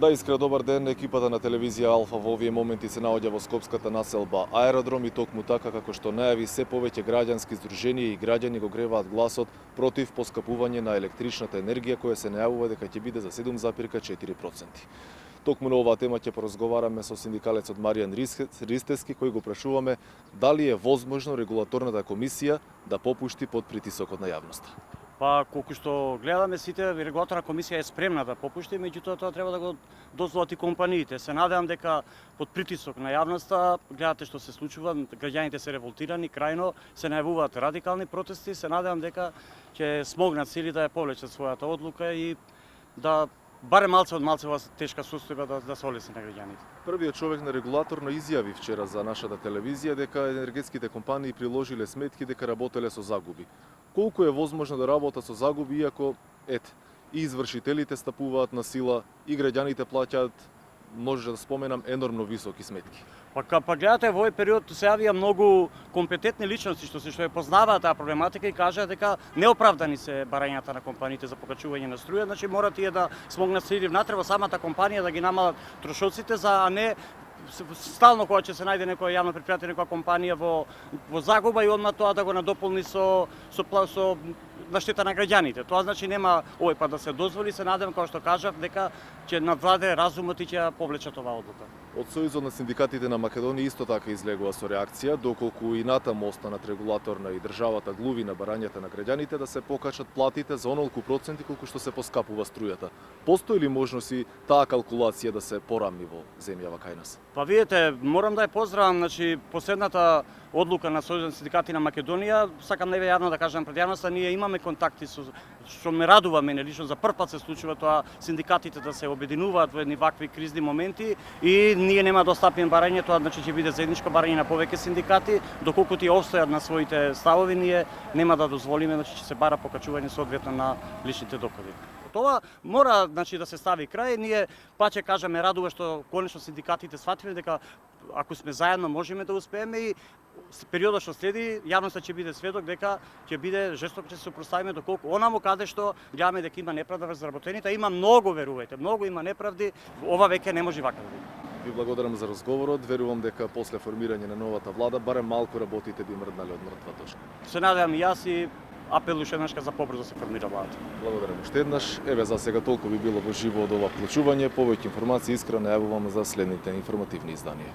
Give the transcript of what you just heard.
Да, искра добар ден. Екипата на телевизија Алфа во овие моменти се наоѓа во скопската населба Аеродром и токму така како што најави се повеќе граѓански здруженија и граѓани го греваат гласот против поскапување на електричната енергија која се најавува дека ќе биде за 7,4%. Токму на оваа тема ќе поразговараме со синдикалецот Маријан Ристески, кој го прашуваме дали е возможно регулаторната комисија да попушти под притисокот на јавноста. Па, колку што гледаме сите, регулаторна комисија е спремна да попушти, меѓутоа тоа треба да го дозволат и компаниите. Се надевам дека под притисок на јавноста, гледате што се случува, граѓаните се револтирани, крајно се најавуваат радикални протести, се надевам дека ќе смогнат сили да ја повлечат својата одлука и да барем малце од малце ова тешка состојба да се олесни на граѓаните. Првиот човек на регулаторно изјави вчера за нашата телевизија дека енергетските компании приложиле сметки дека работеле со загуби. Колку е возможно да работат со загуби, иако, и извршителите стапуваат на сила, и граѓаните плаќаат, може да споменам, енормно високи сметки. Па гледате, во овој период се јавија многу компетентни личности што ја познаваат таа проблематика и кажаа дека неоправдани се барањата на компаниите за покачување на струја, значи мора тие да смогнат се иди внатре во самата компанија да ги намалат трошоците, а не стално кога ќе се најде некоја јавно предпријатие, некоја компанија во загуба и одма тоа да го надополни со на штета на граѓаните. Тоа значи нема овој пат да се дозволи, се надевам, како што кажав, дека ќе надвладе разумот и ќе ја повлечат оваа одлука. Од Сојузот на синдикатите на Македонија исто така излегува со реакција, доколку и натаму останат регулаторна и државата глуви на барањата на граѓаните да се покачат платите за онолку проценти колку што се поскапува струјата. Постои ли можност и таа калкулација да се порамни во земјава кај нас? Па видите, морам да ја поздравам, значи последната одлука на Сојузот на синдикати на Македонија, сакам неве јавно да кажам пред јавноста, ние имаме контакти со што ме радува мене лично, за прв пат се случува тоа синдикатите да се обединуваат во едни вакви кризни моменти и ние нема да остапиме барање, тоа значи ќе биде заедничко барање на повеќе синдикати, доколку тие остојат на своите ставови, ние нема да дозволиме, значи ќе се бара покачување соодветно на личните доходи. Тоа мора значи да се стави крај, ние пак ќе кажеме радува што конечно синдикатите сфатиле дека ако сме заедно можеме да успееме и периодот што следи јавноста ќе биде сведок дека ќе биде жестоко ќе се супроставиме доколку онаму каде што гледаме дека има неправда врз заработените, има многу, верувајте, многу има неправди, ова веќе не може вака да биде. Ви благодарам за разговорот, верувам дека после формирање на новата влада барем малку работите би мрднале од мртва точка. Се надевам и јас и апел уште еднаш за побрзо да се формира владата. Благодарам уште еднаш. Еве за сега толку би било во живо од ова вклучување. Повеќе информации искрено најавувам за следните информативни изданија.